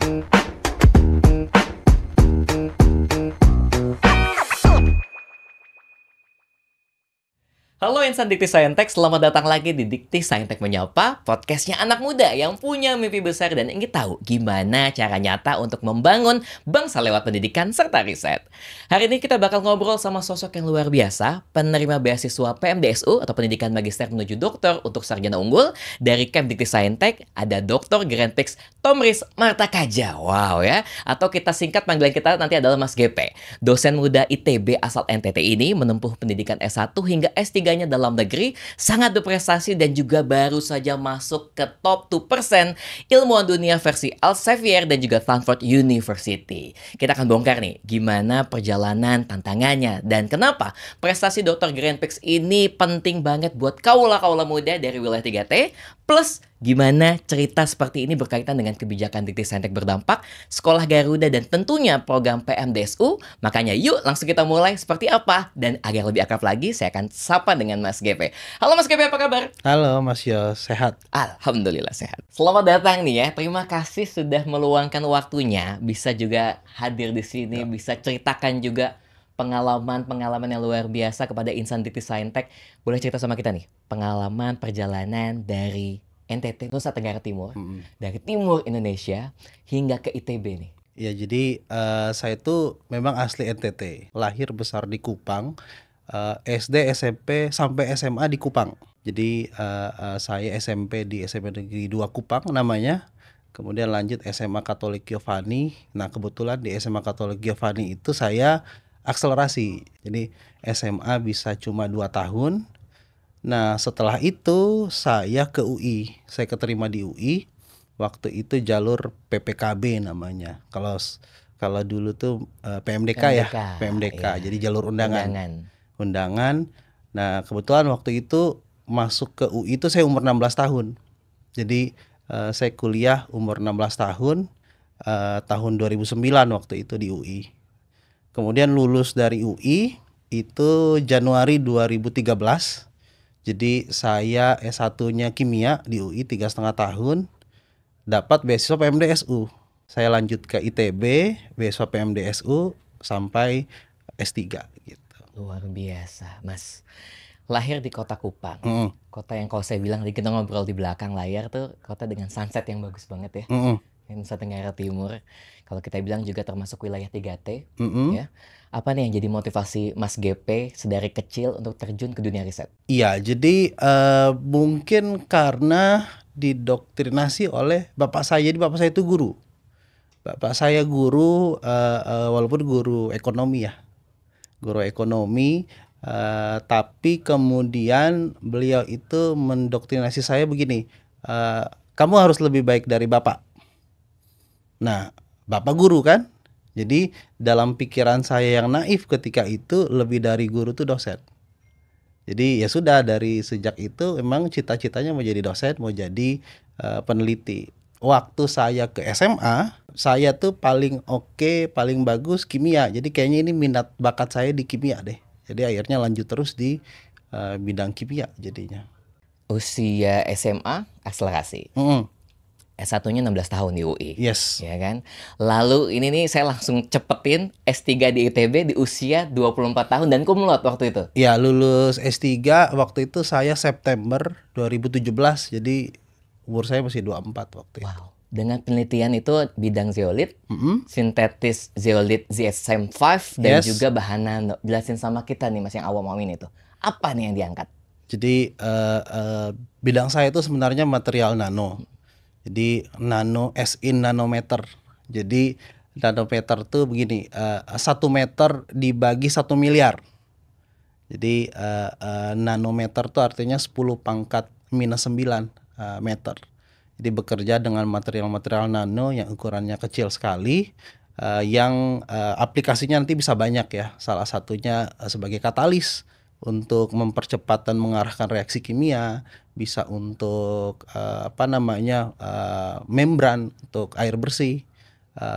Halo Insan Dikti Saintek, selamat datang lagi di Dikti Saintek Menyapa, podcastnya anak muda yang punya mimpi besar dan ingin tahu gimana cara nyata untuk membangun bangsa lewat pendidikan serta riset. Hari ini kita bakal ngobrol sama sosok yang luar biasa, penerima beasiswa PMDSU atau Pendidikan Magister menuju Doktor untuk Sarjana Unggul dari Camp Dikti Saintek, ada Dr. Grandpix Tomris Martakaja, wow ya, atau kita singkat panggilan kita nanti adalah Mas GP. Dosen muda ITB asal NTT ini menempuh pendidikan S1 hingga S3 dalam negeri, sangat berprestasi dan juga baru saja masuk ke top 2% ilmuwan dunia versi Elsevier dan juga Stanford University. Kita akan bongkar nih gimana perjalanan tantangannya dan kenapa prestasi Dr. Grandpix ini penting banget buat kaula-kaula muda dari wilayah 3T, plus gimana cerita seperti ini berkaitan dengan kebijakan Dikti Saintek berdampak, Sekolah Garuda, dan tentunya program PMDSU. Makanya yuk langsung kita mulai seperti apa. Dan agar lebih akrab lagi, saya akan sapa dengan Mas GP. Halo Mas GP, apa kabar? Halo Mas Yos, sehat? Alhamdulillah sehat. Selamat datang nih ya. Terima kasih sudah meluangkan waktunya. Bisa juga hadir di sini, bisa ceritakan juga pengalaman-pengalaman yang luar biasa kepada Insan Dikti Saintek. Boleh cerita sama kita nih, pengalaman perjalanan dari NTT, Nusa Tenggara Timur, dari timur Indonesia hingga ke ITB nih. Ya, jadi saya tuh memang asli NTT, lahir besar di Kupang, SD, SMP sampai SMA di Kupang. Jadi saya SMP di SMP Negeri 2 Kupang namanya, kemudian lanjut SMA Katolik Giovanni. Nah kebetulan di SMA Katolik Giovanni itu saya akselerasi, jadi SMA bisa cuma 2 tahun. Nah setelah itu saya ke UI, saya keterima di UI. Waktu itu jalur PPKB namanya. Kalau dulu tuh PMDK ya, PMDK. Iya. Jadi jalur undangan. Nah kebetulan waktu itu masuk ke UI itu saya umur 16 tahun. Jadi saya kuliah umur 16 tahun, tahun 2009 waktu itu di UI. Kemudian lulus dari UI itu Januari 2013. Jadi saya S1-nya kimia di UI 3,5 tahun. Dapat beasiswa PMDSU. Saya lanjut ke ITB, beasiswa PMDSU sampai S3 gitu. Luar biasa, Mas. Lahir di kota Kupang. Kota yang kalau saya bilang, tadi kita ngobrol di belakang layar tuh kota dengan sunset yang bagus banget ya. Nusa Tenggara Timur. Kalau kita bilang juga termasuk wilayah 3T, ya. Apa nih yang jadi motivasi Mas GP sedari kecil untuk terjun ke dunia riset? Iya, jadi mungkin karena didoktrinasi oleh bapak saya. Jadi bapak saya itu guru. Bapak saya guru, walaupun guru ekonomi ya, guru ekonomi. Tapi kemudian beliau itu mendoktrinasi saya begini, kamu harus lebih baik dari bapak. Nah, bapak guru kan, jadi dalam pikiran saya yang naif ketika itu lebih dari guru tuh dosen. Jadi ya sudah, dari sejak itu memang cita-citanya mau jadi dosen, mau jadi peneliti. Waktu saya ke SMA, saya tuh paling oke, paling bagus kimia. Jadi kayaknya ini minat bakat saya di kimia deh. Jadi akhirnya lanjut terus di bidang kimia jadinya. Usia SMA akselerasi. S1-nya 16 tahun di UI. Yes. Ya kan? Lalu ini nih saya langsung cepetin S3 di ITB di usia 24 tahun dan cum laude waktu itu. Ya, lulus S3 waktu itu saya September 2017. Jadi umur saya masih 24 waktu itu. Wow. Dengan penelitian itu bidang zeolit, sintetis zeolit ZSM5 dan juga bahan nano. Jelasin sama kita nih Mas yang awam-awam ini tuh. Apa nih yang diangkat? Jadi bidang saya itu sebenarnya material nano. Jadi nano as in nanometer. Jadi nanometer tuh begini, 1 meter dibagi 1 miliar. Jadi nanometer tuh artinya 10 pangkat minus 9 meter. Jadi bekerja dengan material-material nano yang ukurannya kecil sekali, yang aplikasinya nanti bisa banyak ya. Salah satunya sebagai katalis untuk mempercepat dan mengarahkan reaksi kimia, bisa untuk membran untuk air bersih,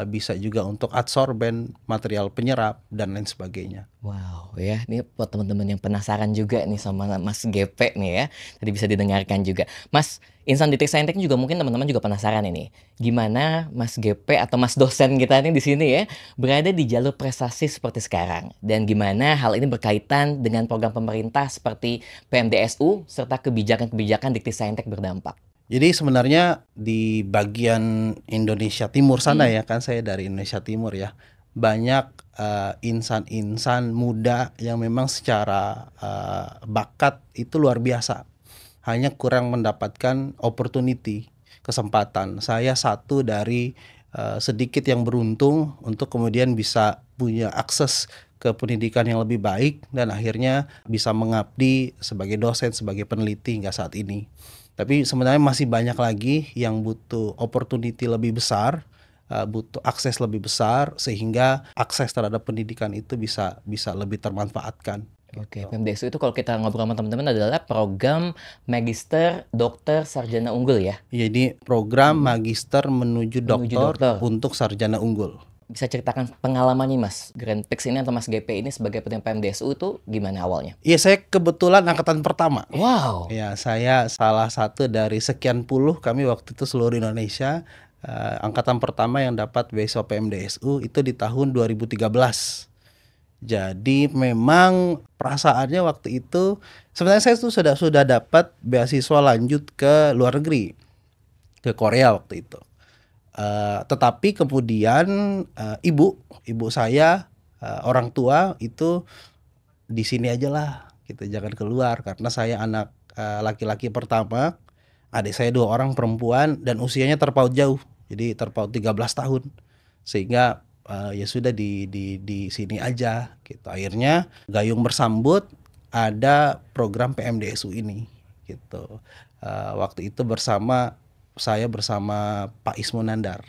bisa juga untuk adsorben, material penyerap dan lain sebagainya. Wow, ya, ini buat teman-teman yang penasaran juga nih sama Mas GP nih ya, tadi bisa didengarkan juga. Mas, Insan Detik Saintek juga mungkin teman-teman juga penasaran ini, gimana Mas GP atau Mas dosen kita nih di sini ya, berada di jalur prestasi seperti sekarang, dan gimana hal ini berkaitan dengan program pemerintah seperti PMDSU serta kebijakan-kebijakan Dikti Saintek berdampak. Jadi sebenarnya di bagian Indonesia Timur sana ya, kan saya dari Indonesia Timur ya, banyak insan-insan muda yang memang secara bakat itu luar biasa. Hanya kurang mendapatkan opportunity, kesempatan. Saya satu dari sedikit yang beruntung untuk kemudian bisa punya akses ke pendidikan yang lebih baik dan akhirnya bisa mengabdi sebagai dosen, sebagai peneliti hingga saat ini. Tapi sebenarnya masih banyak lagi yang butuh opportunity lebih besar, butuh akses lebih besar sehingga akses terhadap pendidikan itu bisa lebih termanfaatkan. Oke, PMDSU itu kalau kita ngobrol sama teman-teman adalah program Magister Dokter Sarjana Unggul ya? Jadi program magister menuju doktor dokter. untuk sarjana unggul. Bisa ceritakan pengalamannya Mas Grand Prix ini atau Mas GP ini sebagai petinggi PMDSU itu gimana awalnya? Iya, saya kebetulan angkatan pertama. Wow. Ya, saya salah satu dari sekian puluh kami waktu itu seluruh Indonesia, angkatan pertama yang dapat beasiswa PMDSU itu di tahun 2013. Jadi memang perasaannya waktu itu sebenarnya saya tuh sudah dapat beasiswa lanjut ke luar negeri, ke Korea waktu itu. Tetapi kemudian ibu saya, orang tua itu di sini aja lah, gitu, jangan keluar karena saya anak laki-laki pertama, adik saya 2 orang perempuan dan usianya terpaut jauh, jadi terpaut 13 tahun, sehingga ya sudah di sini aja, gitu. Akhirnya gayung bersambut ada program PMDSU ini, gitu. Waktu itu saya bersama Pak Ismo Nandar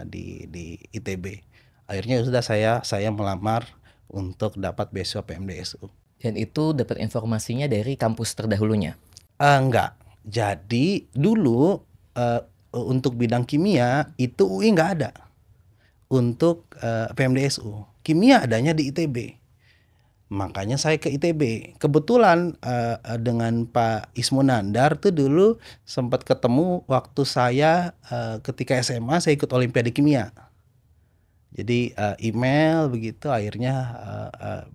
di ITB. Akhirnya sudah saya melamar untuk dapat beasiswa PMDSU. Dan itu dapat informasinya dari kampus terdahulunya? Enggak. Jadi dulu untuk bidang kimia itu UI nggak ada. Untuk PMDSU, kimia adanya di ITB. Makanya saya ke ITB. Kebetulan dengan Pak Ismo Nandar tuh dulu sempat ketemu waktu saya ketika SMA saya ikut Olimpiade Kimia. Jadi email begitu, akhirnya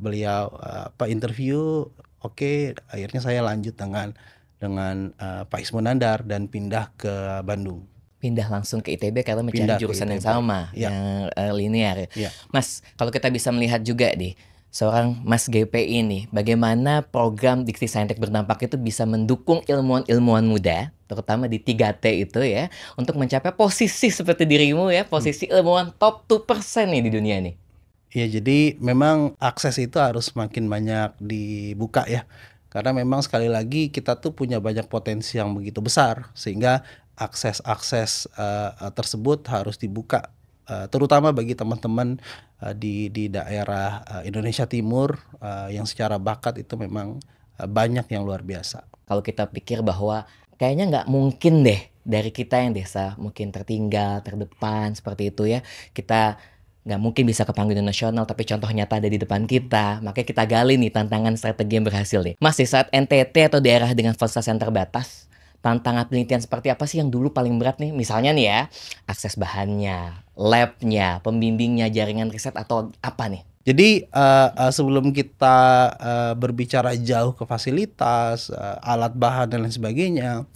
beliau interview, oke, akhirnya saya lanjut dengan Pak Ismo Nandar dan pindah ke Bandung. Pindah langsung ke ITB karena mencari jurusan yang sama, ya, yang linear. Ya. Mas, kalau kita bisa melihat juga nih, seorang Mas GP ini, bagaimana program Dikti Saintek berdampak itu bisa mendukung ilmuwan-ilmuwan muda, terutama di 3T itu ya, untuk mencapai posisi seperti dirimu ya, posisi ilmuwan top 2% nih di dunia nih. Ya, jadi memang akses itu harus makin banyak dibuka ya. Karena memang sekali lagi kita tuh punya banyak potensi yang begitu besar, sehingga akses-akses tersebut harus dibuka, terutama bagi teman-teman di daerah Indonesia Timur yang secara bakat itu memang banyak yang luar biasa. Kalau kita pikir bahwa kayaknya nggak mungkin deh dari kita yang desa mungkin tertinggal, terdepan seperti itu ya, kita nggak mungkin bisa ke panggung nasional, tapi contoh nyata ada di depan kita. Makanya kita gali nih tantangan strategi yang berhasil nih. Mas, di saat NTT atau daerah dengan fasilitas yang terbatas, tantangan penelitian seperti apa sih yang dulu paling berat nih? Misalnya nih ya, akses bahannya, labnya, pembimbingnya, jaringan riset atau apa nih? Jadi sebelum kita berbicara jauh ke fasilitas, alat bahan dan lain sebagainya,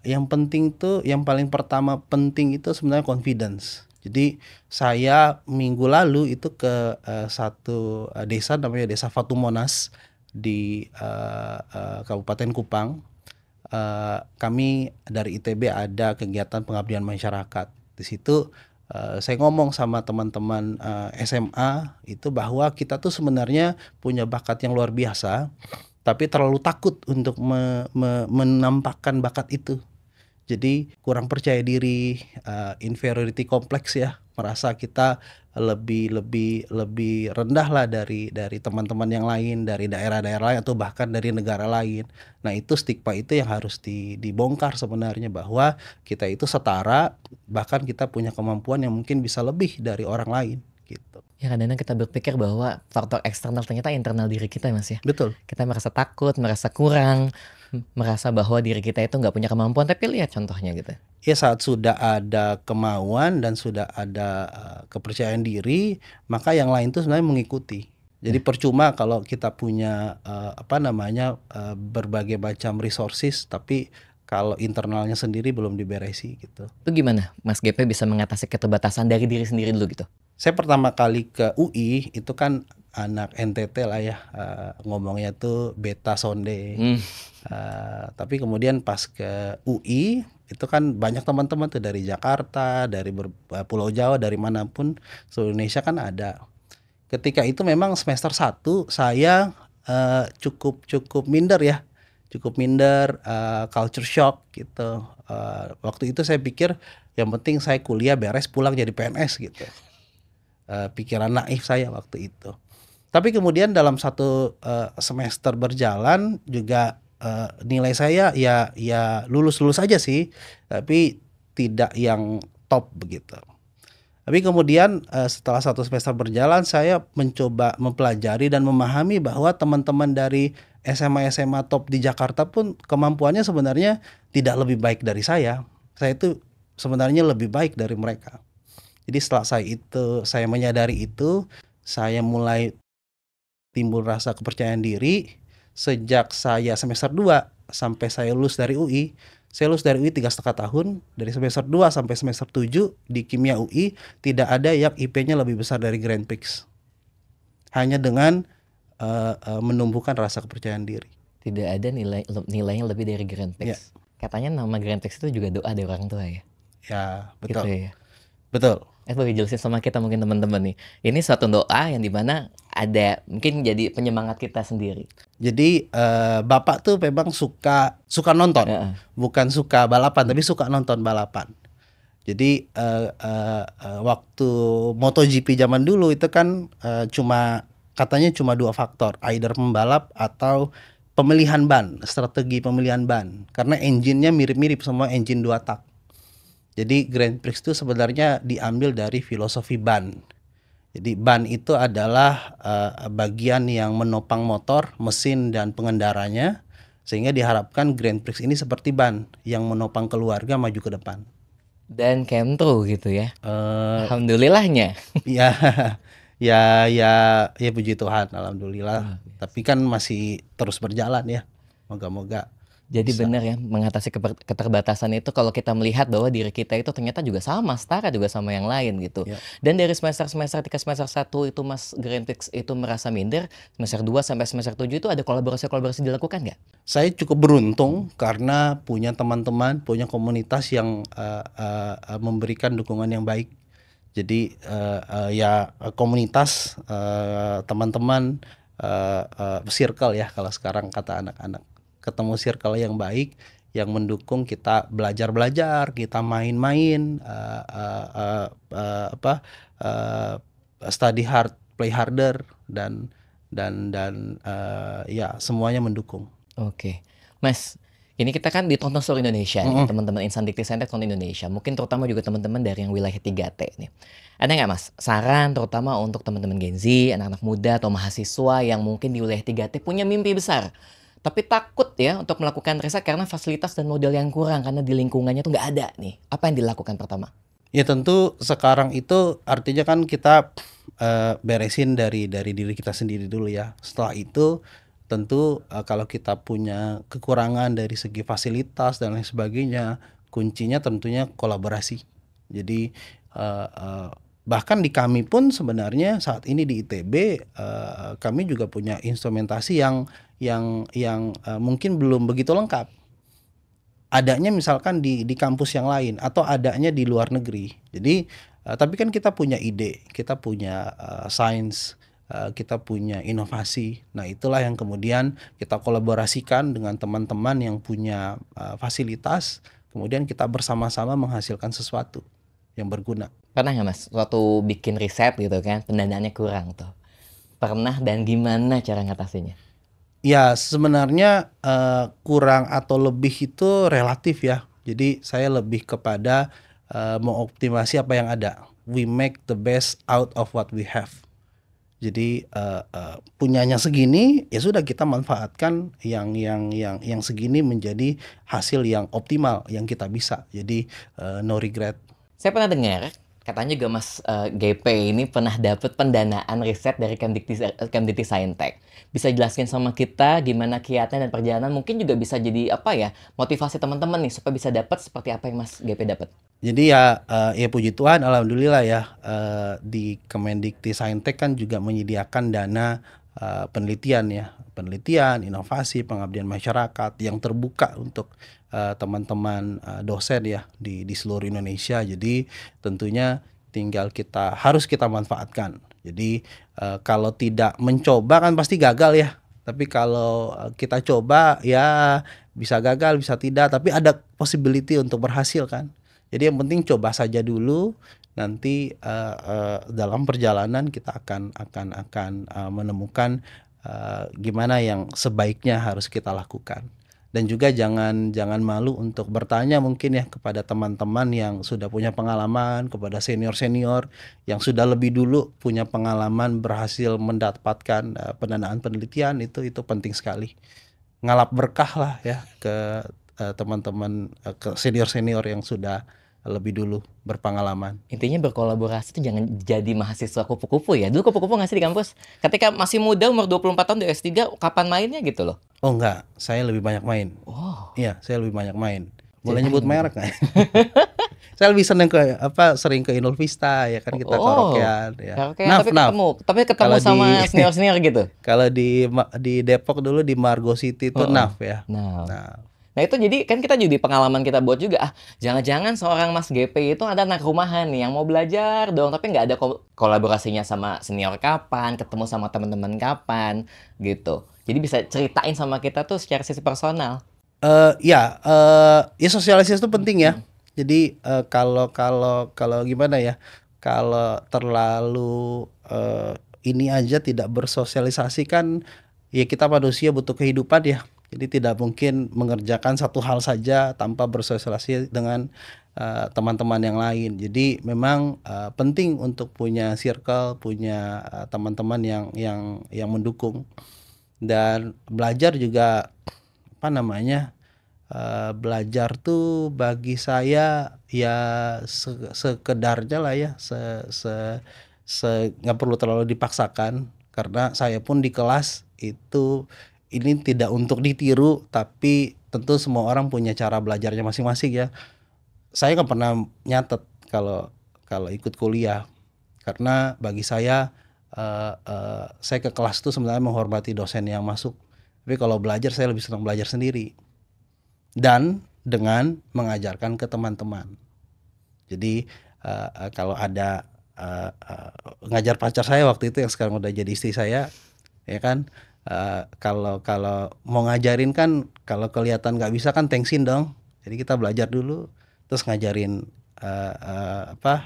yang penting tuh, yang paling pertama penting itu sebenarnya confidence. Jadi saya minggu lalu itu ke satu desa namanya Desa Fatumonas di Kabupaten Kupang. Kami dari ITB ada kegiatan pengabdian masyarakat. Di situ saya ngomong sama teman-teman SMA itu bahwa kita tuh sebenarnya punya bakat yang luar biasa, tapi terlalu takut untuk menampakkan bakat itu. Jadi kurang percaya diri, inferiority complex ya, merasa kita lebih lebih lebih rendah lah dari teman-teman yang lain, dari daerah-daerah lain atau bahkan dari negara lain. Nah itu stigma itu yang harus dibongkar sebenarnya, bahwa kita itu setara, bahkan kita punya kemampuan yang mungkin bisa lebih dari orang lain, gitu. Ya kadang-kadang kita berpikir bahwa faktor eksternal ternyata internal diri kita Mas ya. Betul. Kita merasa takut, merasa kurang, merasa bahwa diri kita itu nggak punya kemampuan, tapi lihat contohnya gitu. Ya saat sudah ada kemauan dan sudah ada, kepercayaan diri, maka yang lain tuh sebenarnya mengikuti. Jadi percuma kalau kita punya, berbagai macam resources, tapi kalau internalnya sendiri belum diberesi gitu. Itu gimana Mas GP bisa mengatasi keterbatasan dari diri sendiri dulu gitu? Saya pertama kali ke UI itu kan anak NTT lah ya, ngomongnya tuh beta sonde. Hmm. Tapi kemudian pas ke UI itu kan banyak teman-teman tuh dari Jakarta, dari Pulau Jawa, dari manapun seluruh Indonesia kan ada. Ketika itu memang semester 1 saya, cukup minder ya, culture shock gitu. Waktu itu saya pikir yang penting saya kuliah beres pulang jadi PNS gitu. Pikiran naif saya waktu itu. Tapi kemudian dalam satu, semester berjalan juga, nilai saya ya lulus-lulus aja sih, tapi tidak yang top begitu. Tapi kemudian, setelah satu semester berjalan saya mencoba mempelajari dan memahami bahwa teman-teman dari SMA-SMA top di Jakarta pun kemampuannya sebenarnya tidak lebih baik dari saya. Saya itu sebenarnya lebih baik dari mereka. Jadi setelah saya menyadari itu, saya mulai timbul rasa kepercayaan diri sejak saya semester 2 sampai saya lulus dari UI. Saya lulus dari UI 3,5 tahun, dari semester 2 sampai semester 7 di kimia UI tidak ada yang IP-nya lebih besar dari Grand Prix. Hanya dengan menumbuhkan rasa kepercayaan diri. Tidak ada nilainya lebih dari Grand Prix. Ya. Katanya nama Grand Prix itu juga doa dari orang tua ya. Ya, betul. Gitu ya. Betul. Boleh jelasin sama kita mungkin teman-teman nih. Ini suatu doa yang dimana ada mungkin jadi penyemangat kita sendiri. Jadi bapak tuh memang suka nonton, bukan suka balapan, tapi suka nonton balapan. Jadi waktu MotoGP zaman dulu itu kan katanya cuma 2 faktor, either pembalap atau pemilihan ban, strategi pemilihan ban. Karena engine-nya mirip-mirip, semua engine 2 tak. Jadi Grand Prix itu sebenarnya diambil dari filosofi ban. Jadi ban itu adalah bagian yang menopang motor, mesin dan pengendaranya, sehingga diharapkan Grand Prix ini seperti ban yang menopang keluarga maju ke depan. Dan kentro gitu ya. Alhamdulillahnya. Ya, ya puji Tuhan, alhamdulillah. Tapi kan masih terus berjalan ya. Moga-moga. Jadi bisa. benar ya, mengatasi keterbatasan itu kalau kita melihat bahwa diri kita itu ternyata juga sama, setara juga sama yang lain gitu. Ya. Dan dari semester 1 itu Mas Grand Prix itu merasa minder, semester 2 sampai semester 7 itu ada kolaborasi dilakukan nggak? Saya cukup beruntung karena punya teman-teman, punya komunitas yang memberikan dukungan yang baik. Jadi ya komunitas, teman-teman, circle ya kalau sekarang kata anak-anak. Ketemu circle yang baik, yang mendukung kita belajar, kita main-main, study hard, play harder, dan ya semuanya mendukung. Oke, Mas, ini kita kan ditonton seluruh Indonesia nih, teman-teman Insan Dikti Saintek tonton Indonesia. Mungkin terutama juga teman-teman dari yang wilayah 3T nih. Ada nggak Mas saran terutama untuk teman-teman Gen Z, anak-anak muda atau mahasiswa yang mungkin di wilayah 3T punya mimpi besar, tapi takut ya untuk melakukan riset karena fasilitas dan modal yang kurang karena di lingkungannya tuh nggak ada nih. Apa yang dilakukan pertama? Ya tentu sekarang itu artinya kan kita beresin dari diri kita sendiri dulu ya. Setelah itu tentu kalau kita punya kekurangan dari segi fasilitas dan lain sebagainya, kuncinya tentunya kolaborasi. Jadi bahkan di kami pun sebenarnya saat ini di ITB kami juga punya instrumentasi yang mungkin belum begitu lengkap. Adanya misalkan di kampus yang lain atau adanya di luar negeri. Jadi tapi kan kita punya ide, kita punya sains, kita punya inovasi. Nah itulah yang kemudian kita kolaborasikan dengan teman-teman yang punya fasilitas. kemudian kita bersama-sama menghasilkan sesuatu yang berguna. Pernah nggak Mas, waktu bikin riset gitu kan, pendanaannya kurang tuh? Pernah dan gimana cara ngatasinnya? Ya sebenarnya kurang atau lebih itu relatif ya. Jadi saya lebih kepada mengoptimasi apa yang ada. We make the best out of what we have. Jadi punyanya segini, ya sudah kita manfaatkan yang segini menjadi hasil yang optimal yang kita bisa. Jadi no regret. Saya pernah dengar, katanya juga Mas GP ini pernah dapat pendanaan riset dari Kemdikti Saintek. Bisa jelasin sama kita gimana kiatnya dan perjalanan, mungkin juga bisa jadi apa ya, motivasi teman-teman nih supaya bisa dapat seperti apa yang Mas GP dapat. Jadi ya puji Tuhan, alhamdulillah ya, di Kemendikti Saintek kan juga menyediakan dana penelitian, inovasi, pengabdian masyarakat yang terbuka untuk teman-teman dosen ya di seluruh Indonesia. Jadi tentunya harus kita manfaatkan. Jadi kalau tidak mencoba kan pasti gagal ya. Tapi kalau kita coba ya bisa gagal, bisa tidak, tapi ada possibility untuk berhasil kan. Jadi yang penting coba saja dulu, nanti dalam perjalanan kita akan menemukan gimana yang sebaiknya harus kita lakukan. Dan juga jangan malu untuk bertanya mungkin ya kepada teman-teman yang sudah punya pengalaman, kepada senior-senior yang sudah lebih dulu punya pengalaman berhasil mendapatkan pendanaan penelitian, itu penting sekali. Ngalap berkah lah ya ke teman-teman, ke senior-senior yang sudah lebih dulu berpengalaman. Intinya berkolaborasi itu jangan jadi mahasiswa kupu-kupu ya. Dulu kupu-kupu nggak sih di kampus? Ketika masih muda, umur 24 tahun di S3, kapan mainnya gitu loh? Oh enggak, saya lebih banyak main. Oh. Iya, saya lebih banyak main. Boleh Ceritain nyebut gitu. merek nggak? Saya lebih seneng sering ke Inul Vista ya kan, kita karaokean ya. Karaokean, tapi ketemu Kalau sama senior-senior gitu. Kalau di Depok dulu di Margo City itu NAF ya. Nah itu jadi kan kita jadi pengalaman kita buat juga, jangan-jangan seorang Mas GP itu ada anak rumahan nih yang mau belajar dong, tapi nggak ada kolaborasinya sama senior kapan, ketemu sama teman-teman kapan gitu. Jadi bisa ceritain sama kita tuh secara sisi personal. Ya sosialisasi itu penting ya. Jadi kalau gimana ya, kalau terlalu ini aja tidak bersosialisasi kan, ya kita manusia butuh kehidupan ya. Jadi tidak mungkin mengerjakan satu hal saja tanpa bersosialisasi dengan teman-teman yang lain. Jadi memang penting untuk punya circle, punya teman-teman yang mendukung. Dan belajar juga belajar tuh bagi saya ya sekedarnya lah ya, nggak perlu terlalu dipaksakan, karena saya pun di kelas itu ini tidak untuk ditiru, tapi tentu semua orang punya cara belajarnya masing-masing ya. Saya nggak pernah nyatet kalau ikut kuliah, karena bagi saya ke kelas itu sebenarnya menghormati dosen yang masuk. Tapi kalau belajar saya lebih senang belajar sendiri dan dengan mengajarkan ke teman-teman. Jadi kalau ada ngajar pacar saya waktu itu yang sekarang udah jadi istri saya, ya kan. Kalau mau ngajarin kan, kalau kelihatan nggak bisa kan thanksin dong. Jadi kita belajar dulu, terus ngajarin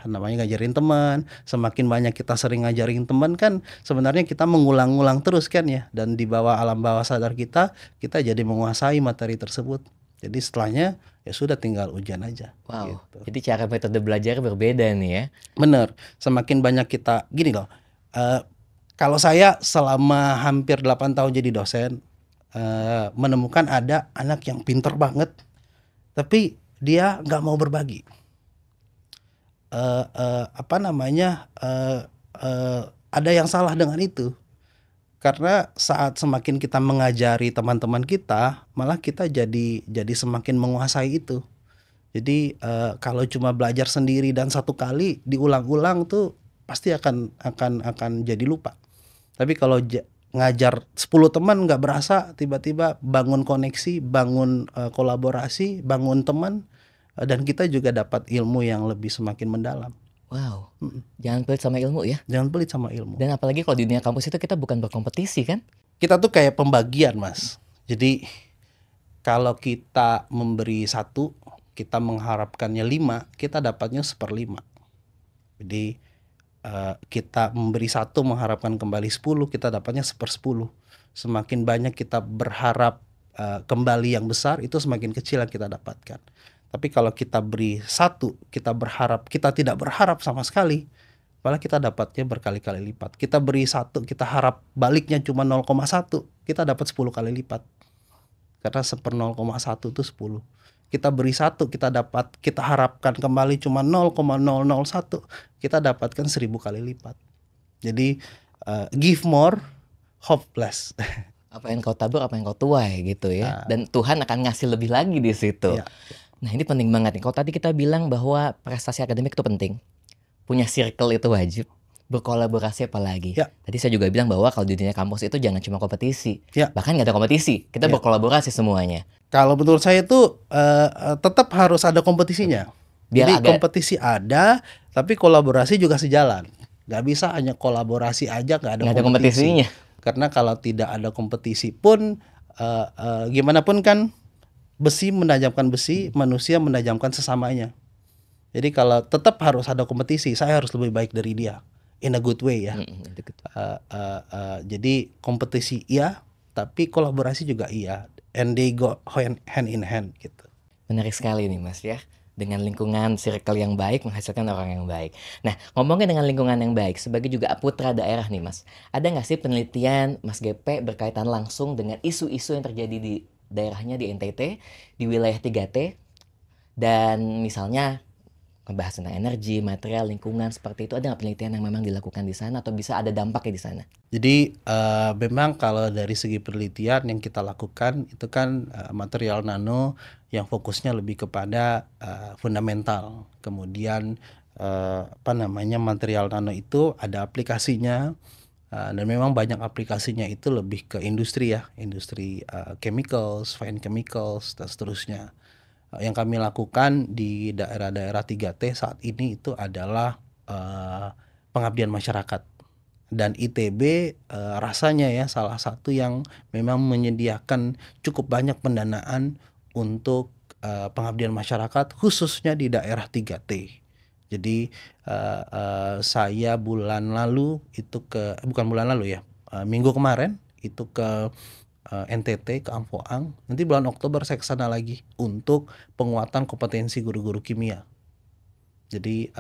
ngajarin teman. Semakin banyak kita sering ngajarin teman kan, sebenarnya kita mengulang-ulang terus kan ya. Dan di bawah alam bawah sadar kita jadi menguasai materi tersebut. Jadi setelahnya ya sudah tinggal ujian aja. Wow. Gitu. Jadi cara metode belajar berbeda nih ya. Bener. Semakin banyak kita gini loh. Kalau saya selama hampir 8 tahun jadi dosen, menemukan ada anak yang pinter banget, tapi dia nggak mau berbagi. Ada yang salah dengan itu. Karena saat semakin kita mengajari teman-teman kita, malah kita jadi semakin menguasai itu. Jadi kalau cuma belajar sendiri dan satu kali diulang-ulang tuh pasti akan jadi lupa. Tapi kalau ngajar 10 teman nggak berasa, tiba-tiba bangun koneksi, bangun kolaborasi, bangun teman, dan kita juga dapat ilmu yang lebih semakin mendalam. Wow, jangan pelit sama ilmu ya. Jangan pelit sama ilmu. Dan apalagi kalau di dunia kampus itu kita bukan berkompetisi kan? Kita tuh kayak pembagian, Mas. Jadi kalau kita memberi 1, kita mengharapkannya 5, kita dapatnya 1/5. Jadi kita memberi 1 mengharapkan kembali 10, kita dapatnya 1/10. Semakin banyak kita berharap kembali yang besar, itu semakin kecil yang kita dapatkan. Tapi kalau kita beri 1, kita tidak berharap sama sekali, malah kita dapatnya berkali-kali lipat. Kita beri 1, kita harap baliknya cuma 0,1, kita dapat 10 kali lipat. Karena 1/0,1 itu 10. Kita beri 1, kita harapkan kembali cuma 0,001, kita dapatkan 1000 kali lipat. Jadi give more, hope less. Apa yang kau tabur, apa yang kau tuai gitu ya. Dan Tuhan akan ngasih lebih lagi di situ. Ya. Nah, ini penting banget nih. Kalau tadi kita bilang bahwa prestasi akademik itu penting, punya circle itu wajib, berkolaborasi apalagi. Ya. Tadi saya juga bilang bahwa kalau di dunia kampus itu jangan cuma kompetisi. Ya. Bahkan nggak ada kompetisi, kita Ya. berkolaborasi semuanya. Kalau menurut saya itu tetap harus ada kompetisinya. Biar Jadi kompetisi ada, tapi kolaborasi juga sejalan. Nggak bisa hanya kolaborasi aja, nggak ada kompetisi. kompetisinya. Karena kalau tidak ada kompetisi pun, gimana pun kan besi menajamkan besi, manusia menajamkan sesamanya. Jadi kalau tetap harus ada kompetisi, saya harus lebih baik dari dia, in a good way ya. Jadi kompetisi iya, tapi kolaborasi juga iya, and they go hand in hand gitu. Menarik sekali nih Mas ya. Dengan lingkungan circle yang baik menghasilkan orang yang baik. Nah, ngomongin dengan lingkungan yang baik, sebagai juga putra daerah nih Mas, ada nggak sih penelitian Mas GP berkaitan langsung dengan isu-isu yang terjadi di daerahnya di NTT, di wilayah 3T, dan misalnya membahas tentang energi, material, lingkungan, seperti itu, ada nggak penelitian yang memang dilakukan di sana atau bisa ada dampaknya di sana? Jadi memang kalau dari segi penelitian yang kita lakukan itu kan material nano yang fokusnya lebih kepada fundamental. Kemudian material nano itu ada aplikasinya, dan memang banyak aplikasinya itu lebih ke industri ya, industri chemicals, fine chemicals dan seterusnya. Yang kami lakukan di daerah-daerah 3T saat ini itu adalah pengabdian masyarakat. Dan ITB rasanya ya salah satu yang memang menyediakan cukup banyak pendanaan untuk pengabdian masyarakat khususnya di daerah 3T. Jadi saya bulan lalu itu minggu kemarin itu ke NTT, ke Amphoang. Nanti bulan Oktober saya ke sana lagi untuk penguatan kompetensi guru-guru kimia. Jadi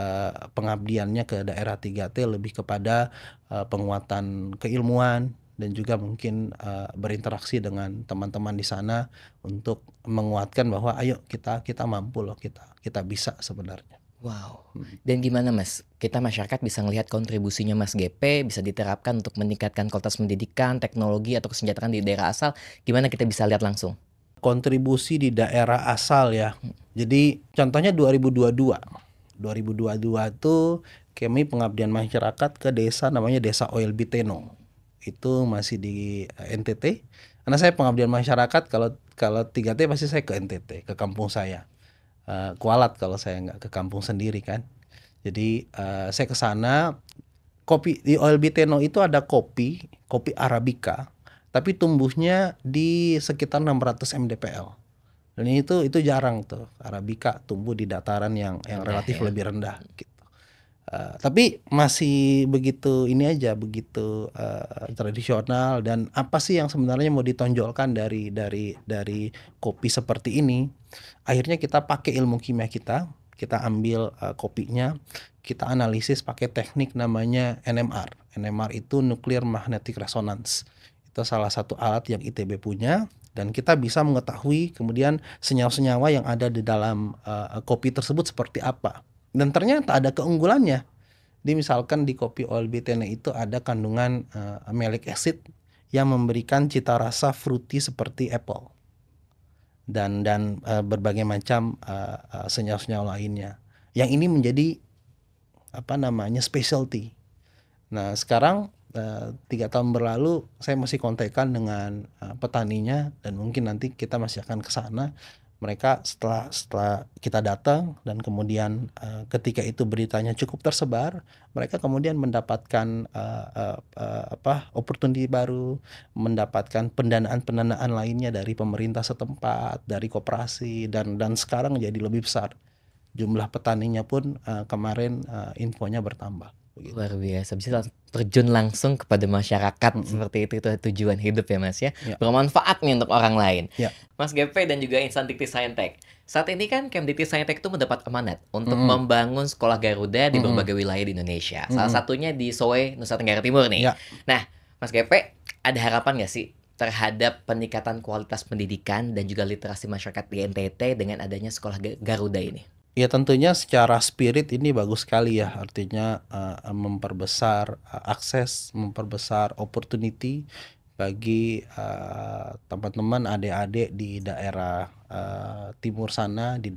pengabdiannya ke daerah 3T lebih kepada penguatan keilmuan dan juga mungkin berinteraksi dengan teman-teman di sana untuk menguatkan bahwa ayo kita mampu loh, kita bisa sebenarnya. Wow. Dan gimana Mas, kita masyarakat bisa ngelihat kontribusinya Mas GP bisa diterapkan untuk meningkatkan kualitas pendidikan, teknologi atau kesejahteraan di daerah asal, gimana kita bisa lihat langsung? Kontribusi di daerah asal ya. Jadi contohnya 2022 itu kami pengabdian masyarakat ke desa namanya Desa Oil Biteno. Itu masih di NTT. Karena saya pengabdian masyarakat kalau 3T pasti saya ke NTT, ke kampung saya. Kualat kalau saya nggak ke kampung sendiri kan. Jadi saya ke sana, kopi di Oil Biteno itu ada kopi Arabica, tapi tumbuhnya di sekitar 600 mdpl. Dan itu jarang tuh Arabica tumbuh di dataran yang relatif lebih rendah gitu. Tapi masih begitu tradisional. Dan apa sih yang sebenarnya mau ditonjolkan dari kopi seperti ini? Akhirnya kita pakai ilmu kimia kita ambil kopinya, kita analisis pakai teknik namanya NMR. NMR itu Nuclear Magnetic Resonance. Itu salah satu alat yang ITB punya, dan kita bisa mengetahui kemudian senyawa-senyawa yang ada di dalam kopi tersebut seperti apa. Dan ternyata ada keunggulannya. Misalkan di kopi Oil Biteno itu ada kandungan malic acid yang memberikan cita rasa fruity seperti apple. Dan berbagai macam senyawa-senyawa lainnya. Yang ini menjadi specialty. Nah, sekarang 3 tahun berlalu saya masih kontekan dengan petaninya, dan mungkin nanti kita masih akan ke sana Mereka setelah kita datang dan kemudian ketika itu beritanya cukup tersebar, mereka kemudian mendapatkan opportunity baru, mendapatkan pendanaan-pendanaan lainnya dari pemerintah setempat, dari koperasi dan sekarang jadi lebih besar. Jumlah petaninya pun kemarin infonya bertambah. Begitu. Luar biasa, bisa terjun langsung kepada masyarakat seperti itu tujuan hidup ya Mas ya. Ya. Bermanfaat nih untuk orang lain. Ya. Mas GP dan juga insan Dikti Saintek. Saat ini kan Kemdikti Saintek itu mendapat amanat untuk membangun sekolah Garuda di berbagai wilayah di Indonesia. Salah satunya di Soe, Nusa Tenggara Timur nih. Ya. Nah, Mas GP, ada harapan nggak sih terhadap peningkatan kualitas pendidikan dan juga literasi masyarakat di NTT dengan adanya sekolah Garuda ini? Ya tentunya secara spirit ini bagus sekali ya, artinya memperbesar akses, memperbesar opportunity bagi teman-teman adik-adik di daerah timur sana, di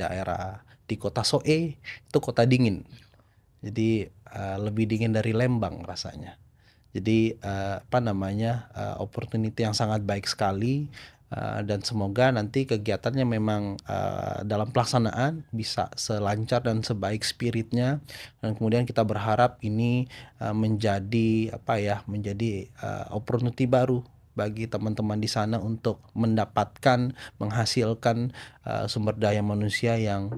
kota Soe, itu kota dingin. Jadi lebih dingin dari Lembang rasanya. Jadi opportunity yang sangat baik sekali. Dan semoga nanti kegiatannya memang dalam pelaksanaan bisa selancar dan sebaik spiritnya, dan kemudian kita berharap ini menjadi opportunity baru bagi teman-teman di sana untuk menghasilkan sumber daya manusia yang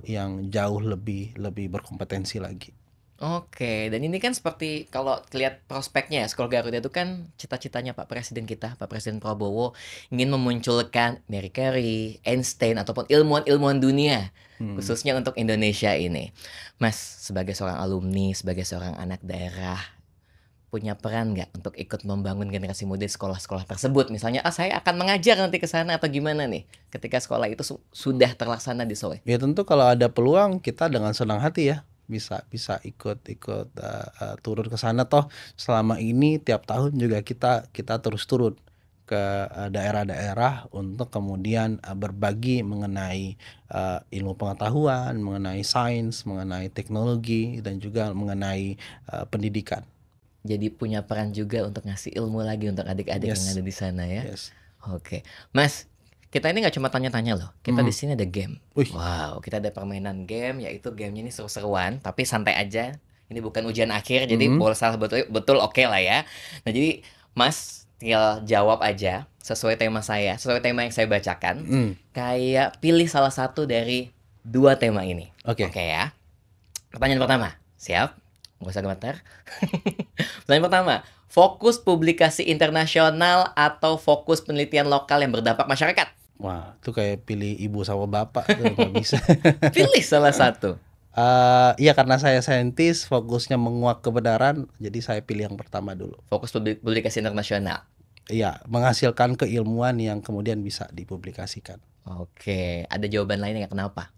jauh lebih berkompetensi lagi. Oke, dan ini kan seperti kalau lihat prospeknya, Sekolah Garuda itu kan cita-citanya Pak Presiden kita, Pak Presiden Prabowo, ingin memunculkan Marie Curie, Einstein, ataupun ilmuwan-ilmuwan dunia, khususnya untuk Indonesia ini. Mas, sebagai seorang alumni, sebagai seorang anak daerah, punya peran nggak untuk ikut membangun generasi muda di sekolah-sekolah tersebut? Misalnya, saya akan mengajar nanti ke sana atau gimana nih, ketika sekolah itu sudah terlaksana di Soe? Ya tentu kalau ada peluang kita dengan senang hati ya bisa ikut turun ke sana. Toh selama ini tiap tahun juga kita terus turun ke daerah-daerah untuk kemudian berbagi mengenai ilmu pengetahuan, mengenai sains, mengenai teknologi, dan juga mengenai pendidikan. Jadi punya peran juga untuk ngasih ilmu lagi untuk adik-adik yang ada di sana ya. Yes. Oke, Mas, kita ini nggak cuma tanya-tanya loh. Kita di sini ada game. Wih. Wow, kita ada permainan game, yaitu gamenya ini seru-seruan, tapi santai aja. Ini bukan ujian akhir, jadi boleh salah betul oke lah ya. Nah jadi Mas tinggal jawab aja sesuai tema saya, sesuai tema yang saya bacakan. Kayak pilih salah satu dari dua tema ini. Oke. Oke ya. Pertanyaan pertama, siap? Nggak usah gemeter. Pertanyaan pertama, fokus publikasi internasional atau fokus penelitian lokal yang berdampak masyarakat? Wah, itu kayak pilih ibu sama bapak tuh, nggak bisa. Pilih salah satu. Iya, karena saya saintis, fokusnya menguak kebenaran, jadi saya pilih yang pertama dulu. Fokus publikasi internasional. Iya, menghasilkan keilmuan yang kemudian bisa dipublikasikan. Oke, ada jawaban lainnya nggak, kenapa?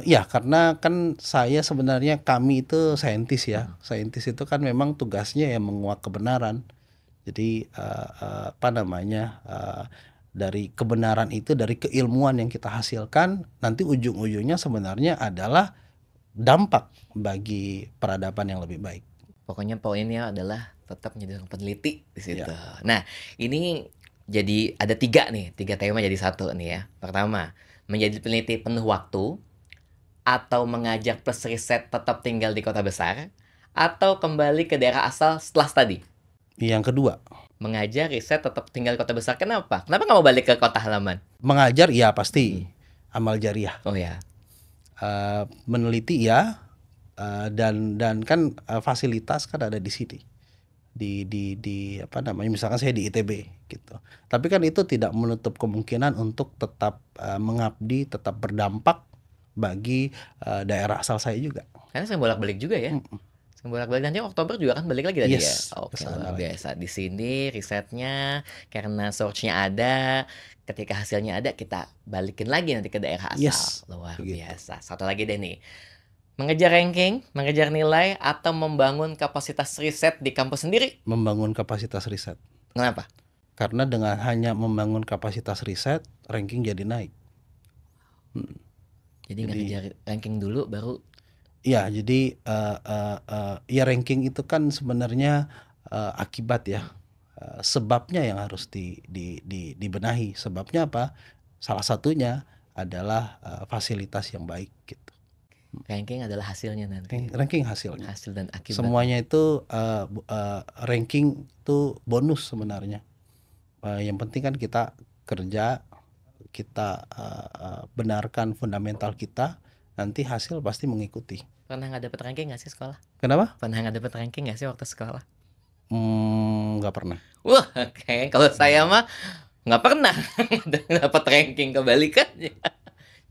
Ya, karena kan kami itu saintis ya. Saintis itu kan memang tugasnya ya menguak kebenaran. Jadi dari kebenaran itu, dari keilmuan yang kita hasilkan, nanti ujung-ujungnya sebenarnya adalah dampak bagi peradaban yang lebih baik. Pokoknya poinnya adalah tetap menjadi seorang peneliti di situ. Ya. Nah, ini jadi ada tiga tema jadi satu nih ya. Pertama, menjadi peneliti penuh waktu, atau mengajar plus riset tetap tinggal di kota besar, atau kembali ke daerah asal setelah studi. Yang kedua, mengajar, riset, tetap tinggal di kota besar. Kenapa? Kenapa nggak mau balik ke kota halaman? mengajar ya pasti amal jariah. Oh ya. Meneliti ya, dan kan fasilitas kan ada di sini. Misalkan saya di ITB gitu. Tapi kan itu tidak menutup kemungkinan untuk tetap mengabdi, tetap berdampak bagi daerah asal saya juga. Karena saya bolak-balik juga ya. Bolak-balik, nanti Oktober juga kan balik lagi tadi Yes, ya. Oke, kesana luar lagi. biasa. Di sini risetnya karena source-nya ada, ketika hasilnya ada kita balikin lagi nanti ke daerah asal. Yes, Luar begitu. biasa. Satu lagi deh nih. Mengejar ranking, mengejar nilai, atau membangun kapasitas riset di kampus sendiri? Membangun kapasitas riset. Kenapa? Karena dengan hanya membangun kapasitas riset, ranking jadi naik. Jadi nggak ngejar ranking dulu baru. Ya, jadi ya ranking itu kan sebenarnya akibat ya. Sebabnya yang harus dibenahi. Sebabnya apa? Salah satunya adalah fasilitas yang baik gitu. Ranking adalah hasilnya nanti. Ranking hasilnya. Hasil dan akibat. Semuanya itu ranking itu bonus sebenarnya. Yang penting kan kita kerja, kita benarkan fundamental kita, nanti hasil pasti mengikuti. Pernah nggak dapet ranking nggak sih sekolah? Kenapa? Pernah nggak dapet ranking nggak sih waktu sekolah? Nggak pernah. Wah, oke. Kalau saya mah nggak pernah dapat ranking, kebalikannya.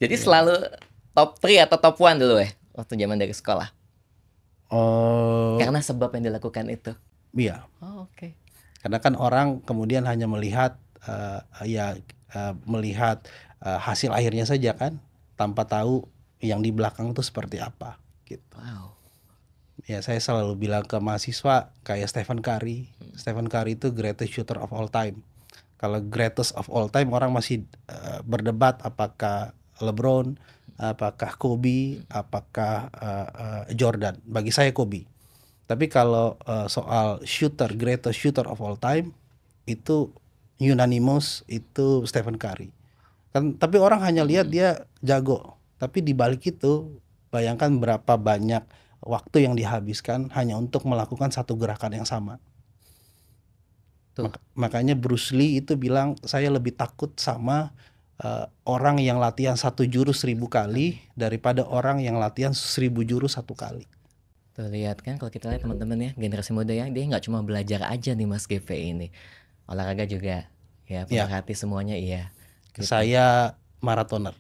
Jadi selalu top 3 atau top 1 dulu ya waktu zaman dari sekolah. Karena sebab yang dilakukan itu. Iya. Oh, oke. Karena kan orang kemudian hanya melihat melihat hasil akhirnya saja kan, tanpa tahu yang di belakang itu seperti apa gitu. Wow. Ya, saya selalu bilang ke mahasiswa kayak Stephen Curry. Stephen Curry itu greatest shooter of all time. Kalau greatest of all time orang masih berdebat apakah LeBron, apakah Kobe, apakah Jordan. Bagi saya Kobe. Tapi kalau soal greatest shooter of all time, itu unanimous itu Stephen Curry. Kan, tapi orang hanya lihat dia jago. Tapi di balik itu bayangkan berapa banyak waktu yang dihabiskan hanya untuk melakukan satu gerakan yang sama. Makanya Bruce Lee itu bilang, saya lebih takut sama orang yang latihan 1 jurus 1000 kali daripada orang yang latihan 1000 jurus 1 kali. Tuh lihat kan, kalau kita lihat teman-teman ya, generasi muda ya, dia nggak cuma belajar aja nih Mas GP ini, olahraga juga ya, perhati semuanya iya. Gitu. Saya maratoner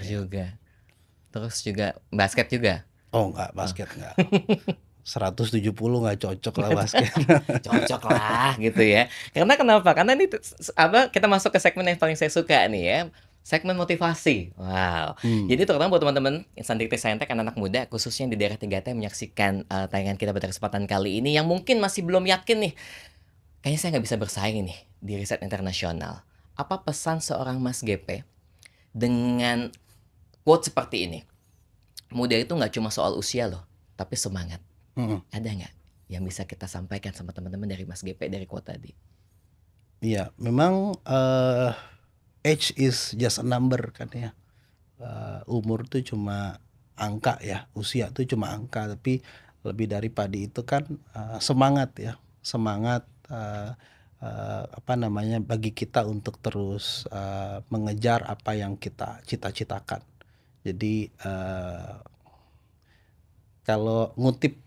juga. Terus juga basket juga. Oh enggak, basket enggak. 170 nggak cocok lah basket. Cocok lah gitu ya. Karena kenapa? Karena ini kita masuk ke segmen yang paling saya suka nih ya. Segmen motivasi. Wow. Jadi terutama buat teman-teman insan dikti saintek, anak-anak muda khususnya di daerah 3T yang menyaksikan tayangan kita pada kesempatan kali ini, yang mungkin masih belum yakin nih, kayaknya saya nggak bisa bersaing nih di riset internasional. Apa pesan seorang Mas GP dengan quote seperti ini? Muda itu nggak cuma soal usia loh, tapi semangat. Ada nggak yang bisa kita sampaikan sama teman-teman dari Mas GP dari quote tadi? Iya, memang age is just a number kan ya. Umur tuh cuma angka ya, usia tuh cuma angka, tapi lebih daripada itu kan semangat ya, semangat bagi kita untuk terus mengejar apa yang kita cita-citakan. Jadi kalau ngutip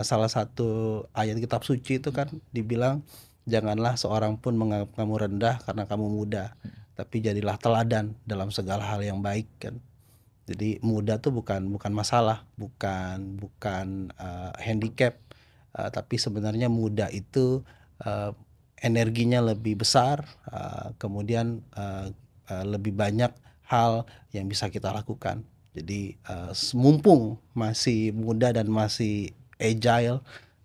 salah satu ayat kitab suci itu kan dibilang, janganlah seorang pun menganggap kamu rendah karena kamu muda, tapi jadilah teladan dalam segala hal yang baik kan. Jadi muda tuh bukan masalah, bukan handicap, tapi sebenarnya muda itu energinya lebih besar, kemudian lebih banyak hal yang bisa kita lakukan. Jadi mumpung masih muda dan masih agile,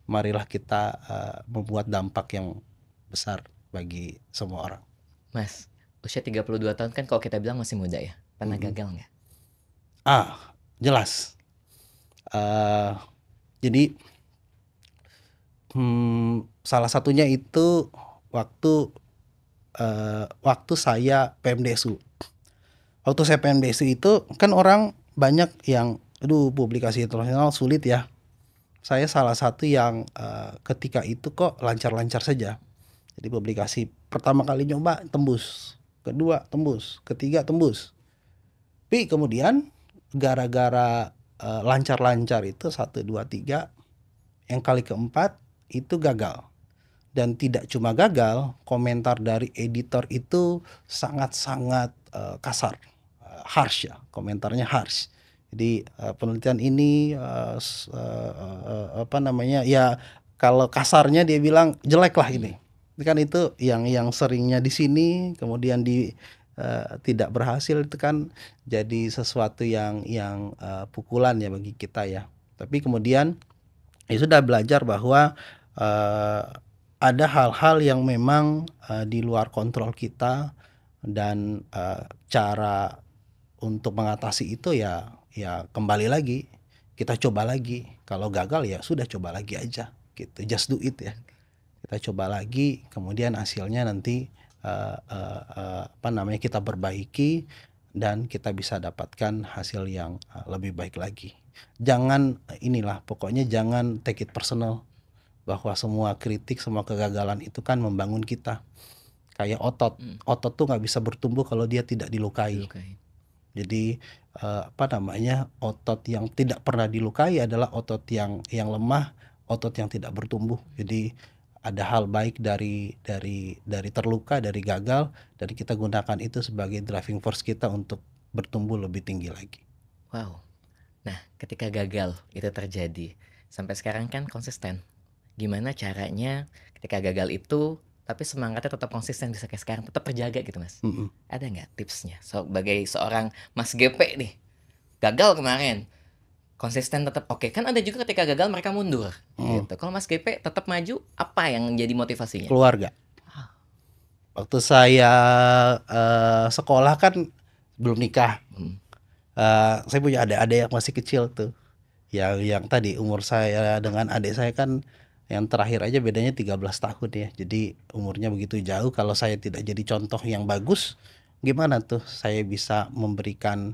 marilah kita membuat dampak yang besar bagi semua orang. Mas, usia 32 tahun kan kalau kita bilang masih muda ya. Pernah gagal nggak? Jelas. Jadi salah satunya itu waktu saya PMDSU. Waktu saya PMDSU itu kan orang banyak yang publikasi internasional sulit ya. Saya salah satu yang ketika itu kok lancar-lancar saja. Jadi publikasi pertama kali nyoba tembus, kedua tembus, ketiga tembus. Tapi kemudian gara-gara lancar-lancar itu 1, 2, 3, yang kali keempat itu gagal. Dan tidak cuma gagal, komentar dari editor itu sangat-sangat kasar, harsh ya, komentarnya harsh. Jadi penelitian ini ya kalau kasarnya dia bilang jelek lah ini. Kan itu yang seringnya di sini kemudian tidak berhasil, itu kan jadi sesuatu yang pukulan ya bagi kita ya. Tapi kemudian ya sudah belajar bahwa ada hal-hal yang memang di luar kontrol kita, dan cara untuk mengatasi itu ya kembali lagi kita coba lagi. Kalau gagal ya sudah, coba lagi aja gitu, just do it ya. Kita coba lagi, kemudian hasilnya nanti kita perbaiki dan kita bisa dapatkan hasil yang lebih baik lagi. Jangan pokoknya jangan take it personal, bahwa semua kritik, semua kegagalan itu kan membangun kita. Kayak otot tuh nggak bisa bertumbuh kalau dia tidak dilukai. Jadi otot yang tidak pernah dilukai adalah otot yang lemah, otot yang tidak bertumbuh. Jadi ada hal baik dari terluka, dari gagal, dan kita gunakan itu sebagai driving force kita untuk bertumbuh lebih tinggi lagi. Wow. Nah, ketika gagal itu terjadi, sampai sekarang kan konsisten. Gimana caranya ketika gagal itu, tapi semangatnya tetap konsisten bisa kayak sekarang, tetap terjaga gitu Mas? Ada nggak tipsnya? Sebagai seorang Mas GP nih, gagal kemarin, konsisten tetap oke. Kan ada juga ketika gagal mereka mundur gitu. Kalau Mas GP tetap maju, apa yang jadi motivasinya? Keluarga. Waktu saya sekolah kan belum nikah. Saya punya adik-adik yang masih kecil tuh. Yang tadi umur saya dengan adik saya kan yang terakhir aja bedanya 13 tahun ya. Jadi umurnya begitu jauh, kalau saya tidak jadi contoh yang bagus, gimana tuh saya bisa memberikan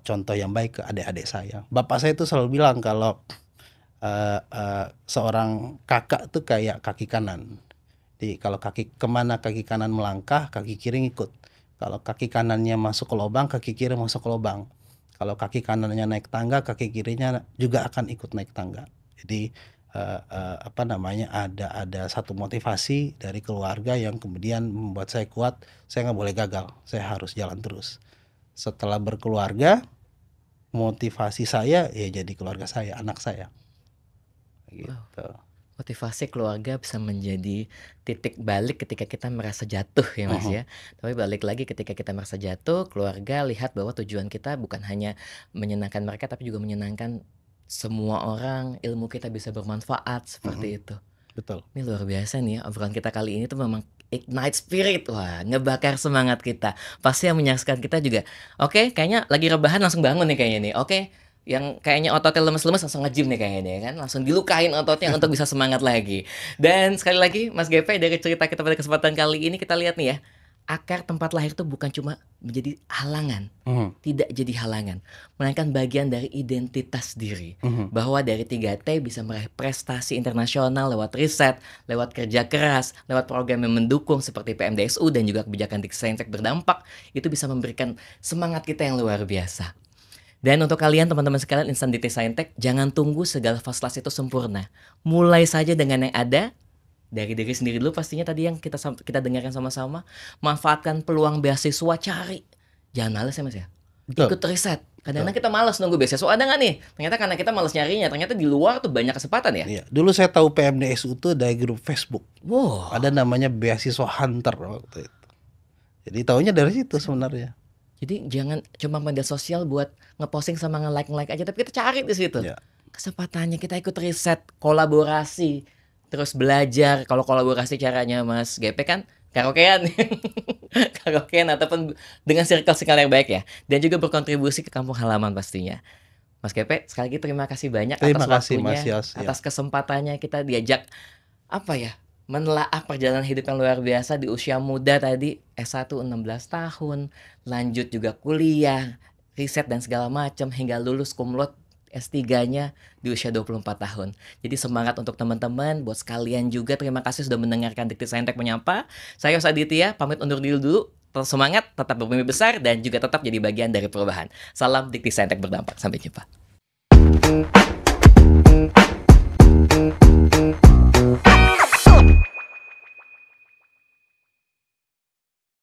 contoh yang baik ke adik-adik saya. Bapak saya tuh selalu bilang kalau seorang kakak tuh kayak kaki kanan. Jadi kalau kemana kaki kanan melangkah, kaki kiri ngikut. Kalau kaki kanannya masuk ke lubang, kaki kiri masuk ke lubang. Kalau kaki kanannya naik tangga, kaki kirinya juga akan ikut naik tangga. Jadi ada satu motivasi dari keluarga yang kemudian membuat saya kuat. Saya nggak boleh gagal, saya harus jalan terus. Setelah berkeluarga, motivasi saya ya jadi keluarga saya, anak saya. Gitu. Motivasi keluarga bisa menjadi titik balik ketika kita merasa jatuh ya Mas ya. Tapi balik lagi ketika kita merasa jatuh, keluarga lihat bahwa tujuan kita bukan hanya menyenangkan mereka, tapi juga menyenangkan semua orang, ilmu kita bisa bermanfaat seperti itu. Betul. Ini luar biasa nih ya, obrolan kita kali ini tuh memang ignite spirit, wah ngebakar semangat kita. Pasti yang menyaksikan kita juga, oke, kayaknya lagi rebahan langsung bangun nih kayaknya nih, oke. Yang kayaknya ototnya lemes-lemes langsung nge-gym nih kayaknya nih kan, langsung dilukain ototnya untuk bisa semangat lagi. Dan sekali lagi Mas GP, dari cerita kita pada kesempatan kali ini kita lihat nih ya, akar tempat lahir itu bukan cuma menjadi halangan, tidak jadi halangan, melainkan bagian dari identitas diri. Bahwa dari 3T bisa meraih prestasi internasional lewat riset, lewat kerja keras, lewat program yang mendukung seperti PMDSU dan juga kebijakan Dikti Saintek berdampak, itu bisa memberikan semangat kita yang luar biasa. Dan untuk kalian teman-teman sekalian insan Dikti Saintek, jangan tunggu segala fasilitas itu sempurna. Mulai saja dengan yang ada, dari diri sendiri dulu pastinya tadi yang kita dengarkan sama-sama. Manfaatkan peluang beasiswa, cari. Jangan males ya Mas ya. Betul. Ikut riset. Kadang-kadang kita malas nunggu beasiswa, ada nggak nih? Ternyata karena kita malas nyarinya, ternyata di luar tuh banyak kesempatan ya. Iya. Dulu saya tahu PMDSU tuh dari grup Facebook. Wow. Ada namanya beasiswa hunter waktu itu. Jadi tahunya dari situ sebenarnya. Jadi jangan cuma media sosial buat ngeposting sama nge-like aja, tapi kita cari di situ. Ya. Kesempatannya kita ikut riset, kolaborasi, terus belajar. Kalau kolaborasi caranya Mas GP kan karaokean. Karaokean ataupun dengan circle yang baik ya. Dan juga berkontribusi ke kampung halaman pastinya. Mas GP, sekali lagi terima kasih banyak Terima atas kasih, waktunya, Mas Yos, ya. atas kesempatannya kita diajak menelaah perjalanan hidup yang luar biasa di usia muda tadi, S1 16 tahun, lanjut juga kuliah, riset dan segala macam hingga lulus cum laude S3-nya di usia 24 tahun. Jadi semangat untuk teman-teman, buat sekalian juga terima kasih sudah mendengarkan Dikti Saintek Menyapa. Saya Yos Aditya, pamit undur diri dulu. Tetap semangat, tetap bermimpi besar, dan juga tetap jadi bagian dari perubahan. Salam Dikti Saintek berdampak. Sampai jumpa.